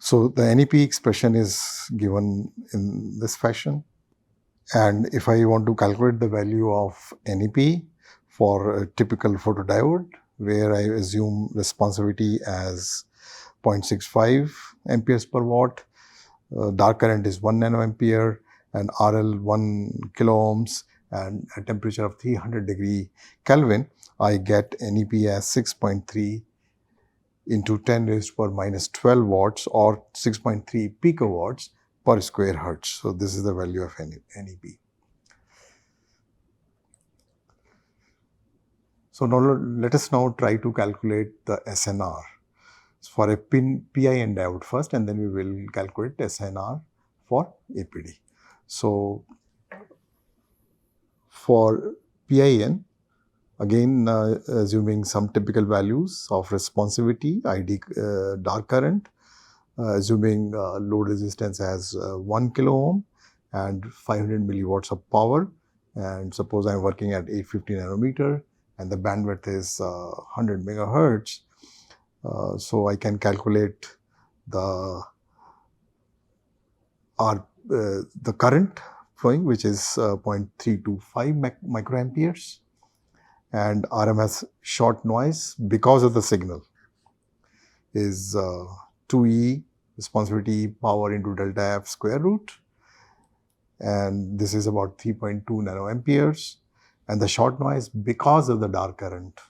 So the NEP expression is given in this fashion. And if I want to calculate the value of NEP for a typical photodiode, where I assume responsivity as 0.65 amperes per watt, dark current is 1 nanoampere, and RL 1 kilo ohms, and a temperature of 300 degree Kelvin, I get NEP as 6.3 into 10 raised to power minus 12 watts, or 6.3 picowatts per square hertz. So this is the value of NEP. So now let us now try to calculate the SNR for a PIN diode first, and then we will calculate SNR for APD. So for PIN, again assuming some typical values of responsivity, ID dark current, assuming load resistance as 1 kilo ohm and 500 milliwatts of power, and suppose I am working at 850 nanometer and the bandwidth is 100 megahertz. So I can calculate the current flowing, which is 0.325 microamperes, and RMS short noise because of the signal is 2E responsivity power into delta F square root, and this is about 3.2 nanoamperes, and the short noise because of the dark current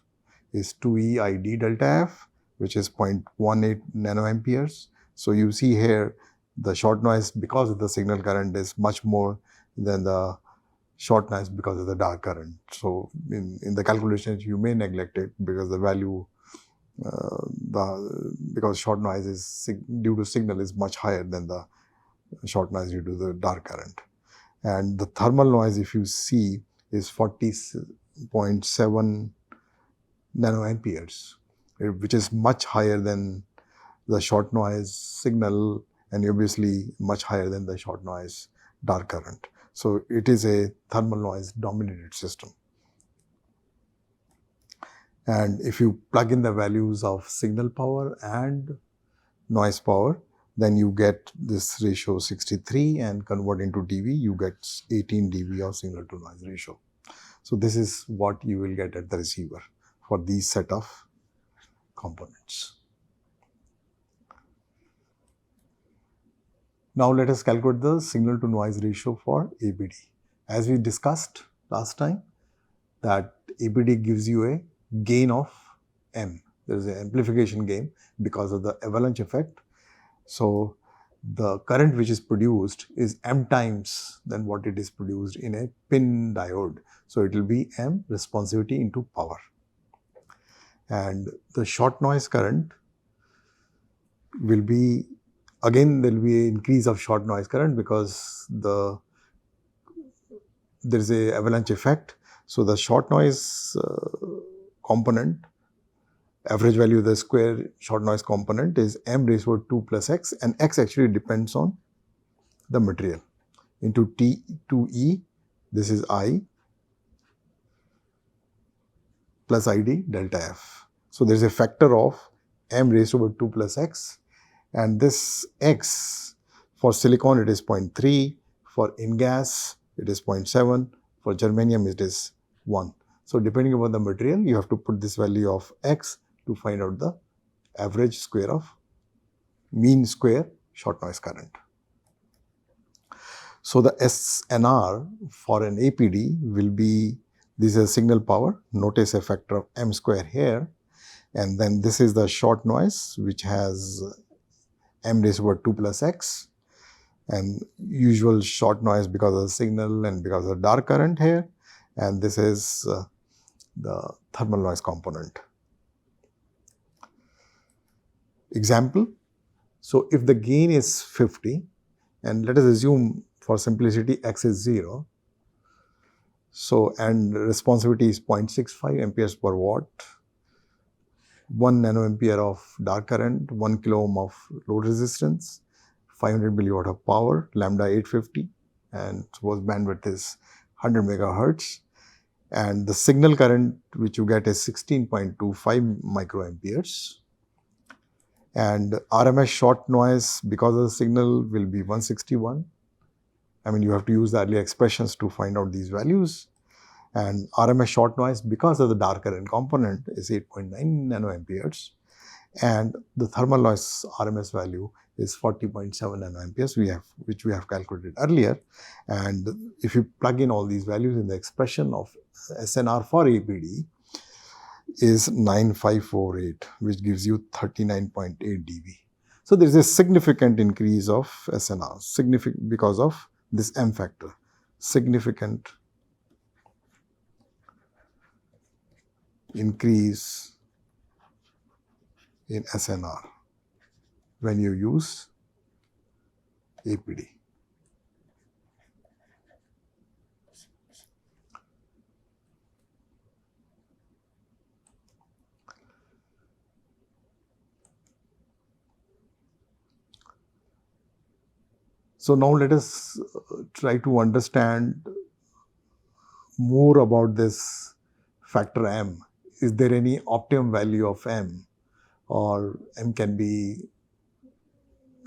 is 2E ID delta F, which is 0.18 nanoamperes. So you see here the short noise because of the signal current is much more than the short noise because of the dark current. So in the calculations you may neglect it because the value because short noise is due to signal is much higher than the short noise due to the dark current. And the thermal noise, if you see, is 40.7 nanoamperes, which is much higher than the short noise signal and obviously much higher than the short noise dark current. So it is a thermal noise dominated system. And if you plug in the values of signal power and noise power, then you get this ratio 63, and convert into dB, you get 18 dB of signal to noise ratio. So this is what you will get at the receiver for these set of components. Now let us calculate the signal to noise ratio for APD. As we discussed last time, that APD gives you a gain of M. There is an amplification gain because of the avalanche effect. So the current which is produced is M times than what it is produced in a PIN diode. So it will be M responsivity into power. And the short noise current will be, again there will be an increase of short noise current because there is a avalanche effect. So the short noise component, average value of the square short noise component is M raised to 2 plus X, and X actually depends on the material, into T2E, this is I, plus ID delta F. So there is a factor of M raised to 2 plus X, and this X for silicon it is 0.3, for InGas it is 0.7, for germanium it is 1. So depending upon the material, you have to put this value of X to find out the average square of mean square short noise current. So the SNR for an APD will be, this is a signal power, notice a factor of M square here, and then this is the short noise which has M raised to 2 plus X, and usual short noise because of the signal and because of the dark current here, and this is the thermal noise component. Example, so if the gain is 50, and let us assume for simplicity X is 0, so and responsivity is 0.65 amperes per watt, 1 nanoampere of dark current, 1 kilo ohm of load resistance, 500 milliwatt of power, lambda 850, and suppose bandwidth is 100 megahertz, and the signal current which you get is 16.25 microamperes, And RMS short noise because of the signal will be 161. I mean, you have to use the earlier expressions to find out these values. And RMS short noise because of the dark current component is 8.9 nanoamperes. And the thermal noise RMS value is 40.7 nanoamperes, which we have calculated earlier. And if you plug in all these values in the expression of SNR for APD, is 9548, which gives you 39.8 dB. So there is a significant increase of SNR, significant because of this M factor, significant increase in SNR when you use APD. So now let us try to understand more about this factor M. Is there any optimum value of M, or M can be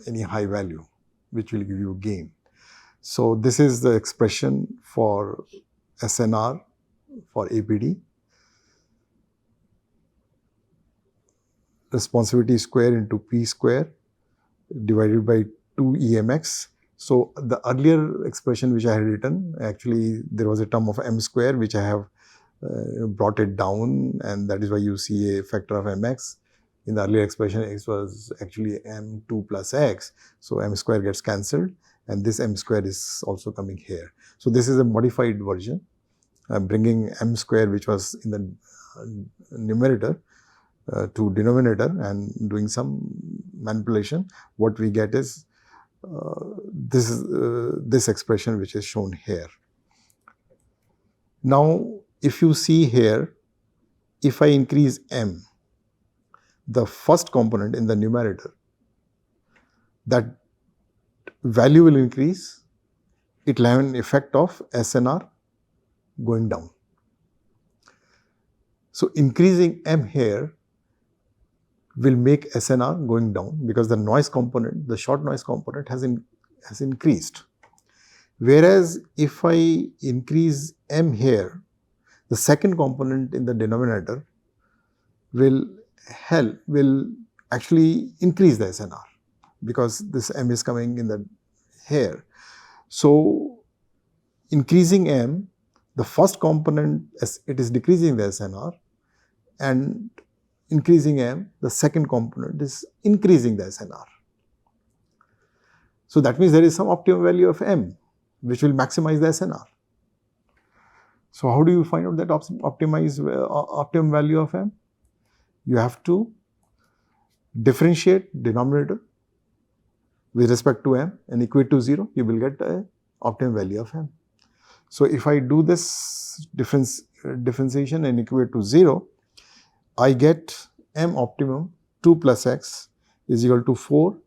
any high value which will give you gain? So this is the expression for SNR for APD. Responsivity square into P square divided by 2 EMX. So the earlier expression which I had written, actually there was a term of M square which I have brought it down, and that is why you see a factor of mx. In the earlier expression, x was actually m2 plus x. So m square gets cancelled, and this m square is also coming here. So this is a modified version, bringing m square, which was in the numerator, to denominator, and doing some manipulation. What we get is this expression which is shown here. Now, if you see here, if I increase m, the first component in the numerator, that value will increase. It will have an effect of SNR going down. So increasing m here will make SNR going down because the noise component, the short noise component has increased. Whereas if I increase m here, the second component in the denominator will actually increase the SNR because this m is coming in the here. So increasing m, the first component, it is decreasing the SNR, and increasing m, the second component is increasing the SNR. So that means there is some optimum value of m which will maximize the SNR. So how do you find out that optimum value of m? You have to differentiate denominator with respect to m and equate to 0. You will get the optimum value of m. So if I do this differentiation and equate to 0, I get m optimum 2 plus x is equal to 4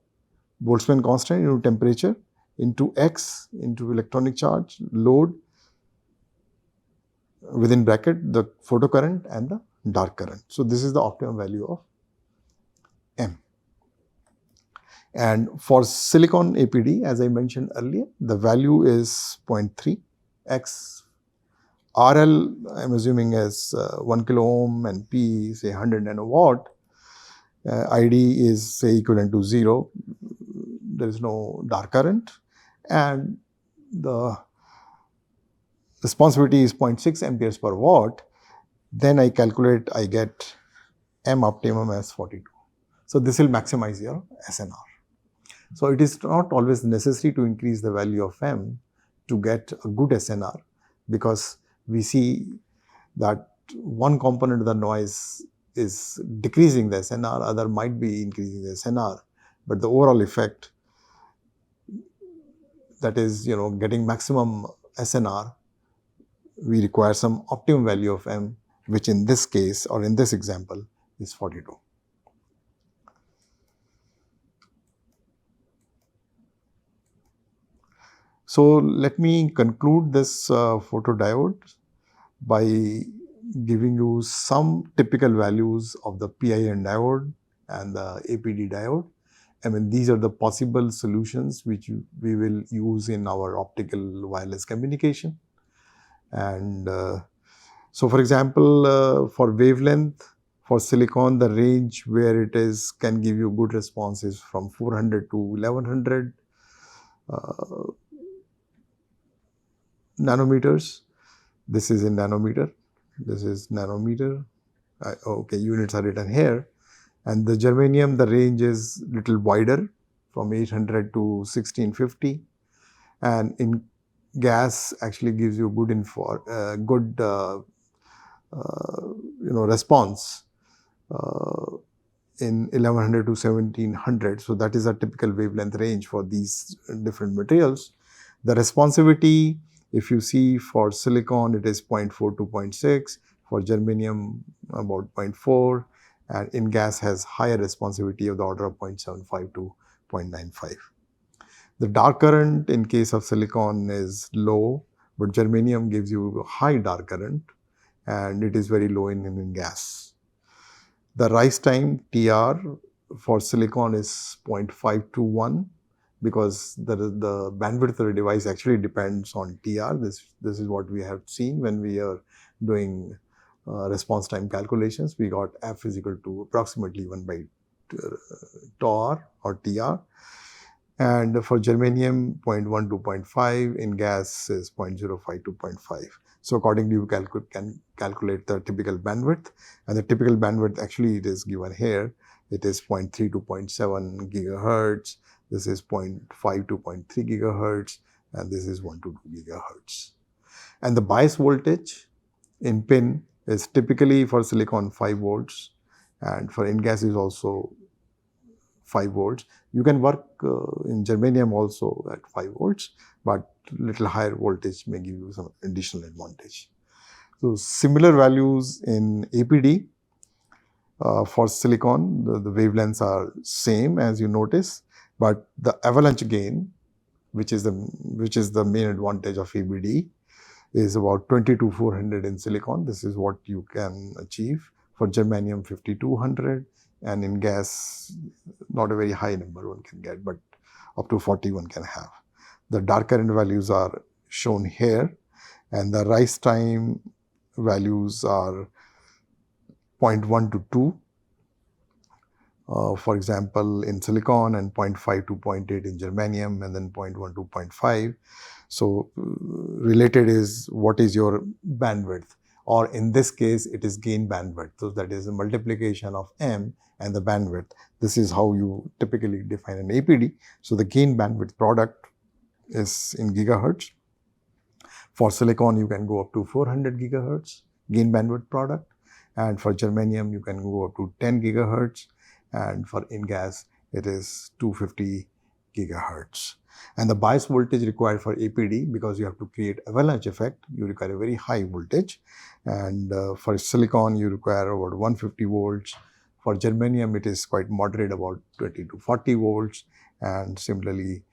Boltzmann constant into temperature into x into electronic charge, load, within bracket the photocurrent and the dark current. So this is the optimum value of m. And for silicon APD, as I mentioned earlier, the value is 0.3 x. RL, I'm assuming, is 1 kilo ohm, and P, say 100 nanowatt. ID is, say, equivalent to 0. There is no dark current, and the responsivity is 0.6 amperes per watt. Then I calculate, I get m optimum as 42. So this will maximize your SNR. So it is not always necessary to increase the value of m to get a good SNR, because we see that one component of the noise is decreasing the SNR, other might be increasing the SNR, but the overall effect, that is, getting maximum SNR, we require some optimum value of m, which in this case, or in this example, is 42. So let me conclude this photodiode by giving you some typical values of the PIN diode and the APD diode. I mean, these are the possible solutions which we will use in our optical wireless communication. And so, for example, for wavelength, for silicon, the range where it is can give you good responses from 400 to 1100 nanometers. This is in nanometer. This is nanometer. Okay, units are written here. And the germanium, the range is little wider, from 800 to 1650. And in gas actually gives you good response in 1100 to 1700. So that is a typical wavelength range for these different materials. The responsivity, if you see for silicon, it is 0.4 to 0.6, for germanium about 0.4, and in gas has higher responsivity of the order of 0.75 to 0.95. The dark current in case of silicon is low, but germanium gives you high dark current, and it is very low in gas. The rise time TR for silicon is 0.5 to 1, because the bandwidth of the device actually depends on TR. This is what we have seen when we are doing response time calculations. We got F is equal to approximately 1 by TOR or TR. And for germanium, 0.1 to 0.5, in gas is 0.05 to 0.5. So accordingly, you can calculate the typical bandwidth, and the typical bandwidth actually it is given here. It is 0.3 to 0.7 gigahertz. This is 0.5 to 0.3 gigahertz, and this is 1 to 2 gigahertz. And the bias voltage in PIN is typically for silicon 5 volts, and for in-gas is also 5 volts. You can work in germanium also at 5 volts, but little higher voltage may give you some additional advantage. So similar values in APD. For silicon, the wavelengths are same as you notice, but the avalanche gain, which is the main advantage of APD, is about 20 to 400 in silicon. This is what you can achieve. For germanium, 5200, and in gas, not a very high number one can get, but up to 40 one can have. The dark current values are shown here, and the rise time values are 0.1 to 2, for example, in silicon, and 0.5 to 0.8 in germanium, and then 0.1 to 0.5. So related is what is your bandwidth, or in this case, it is gain bandwidth. So that is a multiplication of M and the bandwidth. This is how you typically define an APD. So the gain bandwidth product is in gigahertz. For silicon, you can go up to 400 gigahertz gain bandwidth product, and for germanium, you can go up to 10 gigahertz, and for in-gas, it is 250 gigahertz. And the bias voltage required for APD, because you have to create avalanche effect, you require a very high voltage, and for silicon, you require about 150 volts. For germanium, it is quite moderate, about 20 to 40 volts, and similarly,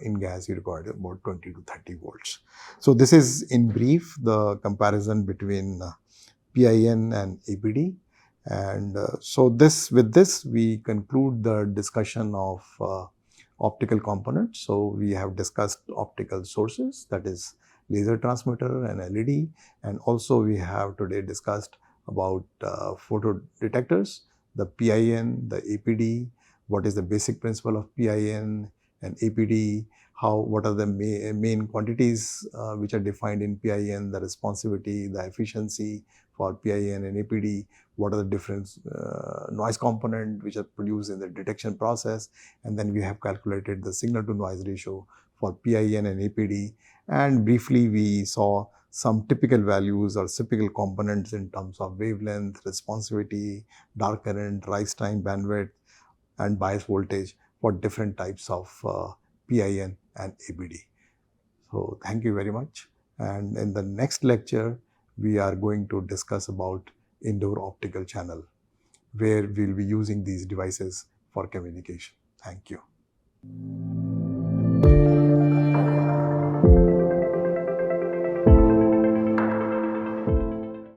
in gas, you require about 20 to 30 volts. So this is in brief the comparison between PIN and APD. And so with this, we conclude the discussion of optical components. So we have discussed optical sources, that is laser transmitter and LED, and also we have today discussed about photodetectors, the PIN, the APD, what is the basic principle of PIN and APD, what are the main quantities which are defined in PIN, the responsivity, the efficiency for PIN and APD, what are the different noise components which are produced in the detection process, and then we have calculated the signal to noise ratio for PIN and APD, and briefly we saw some typical values or typical components in terms of wavelength, responsivity, dark current, rise time, bandwidth, and bias voltage for different types of PIN and APD. So thank you very much, and in the next lecture we are going to discuss about indoor optical channel, where we'll be using these devices for communication. Thank you.